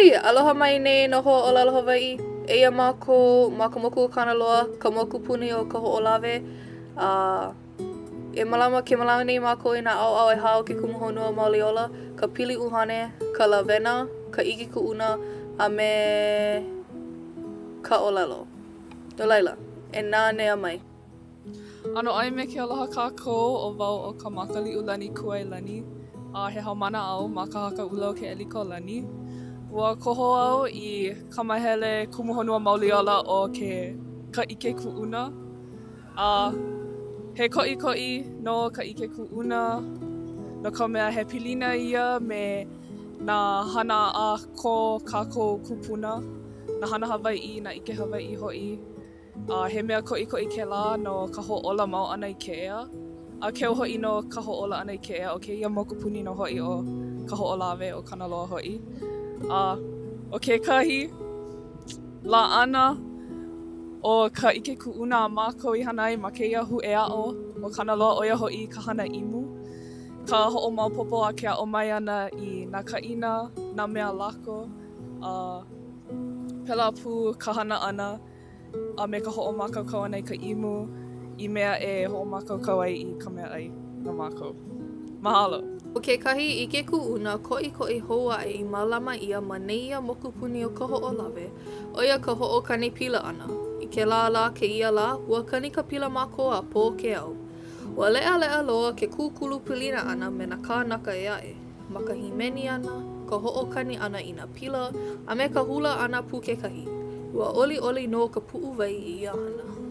Hey! Aloha mai nei no Hōʻolelo Hawaiʻi. Eia mākou, ma ka moku o Kanaloa, ka moku puni o Kahoʻolawe. E malama ke malama nei mākou i nā ʻaoʻao e hao ke Kumu Honua Mauli Ola, ka pili ʻuhane, ka lawena, ka ʻike kuʻuna, a me ka ʻōlelo. No laila, e nā nea mai. Ano ai me ke aloha kākou o wau o Kamakaliʻulani kuailani. He hau manaʻo ma ka hakaʻula o ke ʻelikoʻolani. Ua koho au i kamahele Kumu Honua Mauli Ola o ka ʻike kuʻuna. He koʻikoʻi no ka ʻike kuʻuna no ka mea he pilina ia me nā hana a ko kākou kūpuna. Nā hana Hawaiʻi, nā ʻike Hawaiʻi hoʻi. He mea koʻikoʻi kēlā no ka hōʻola mau ʻana i ke ea. A keu hoʻi no ka hōʻola ʻana i ke ea o kēia moku puni no hoʻi o Kahoʻolawe o Kanaloa hoʻi. O kekahi la ʻana o ka ʻike kuʻuna a mākou i hana ai ma kēia huʻeaʻo o Kanaloa ʻoia hoʻi ka hana imu. Ka hoʻomaopopo a ke aʻo mai ʻana i nā kaʻina, nā mea lako. Pēlā pū ka hana ʻana a me ka hoʻomākaukau ʻana i ka imu i mea e hoʻomākaukau ai i ka mea ai no mākou. Mahalo. O kekahi ʻike kuʻuna koʻikoʻi hou aʻe i mālama ia ma neia moku puni o Kahoʻolawe, ʻoia ka hoʻokani pila ʻana. I kēlā lā kēia lā, ua kani ka pila mākou a pō ke au. Ua leʻaleʻa loa ke kūkulu pilina ʻana me nā kānaka e aʻe. Ma ka himeni ʻana, ka hoʻokani ʻana i nā pila, a me ka hula ʻana pū kekahi. Ua oliʻoli nō ka puʻuwai i ia hana.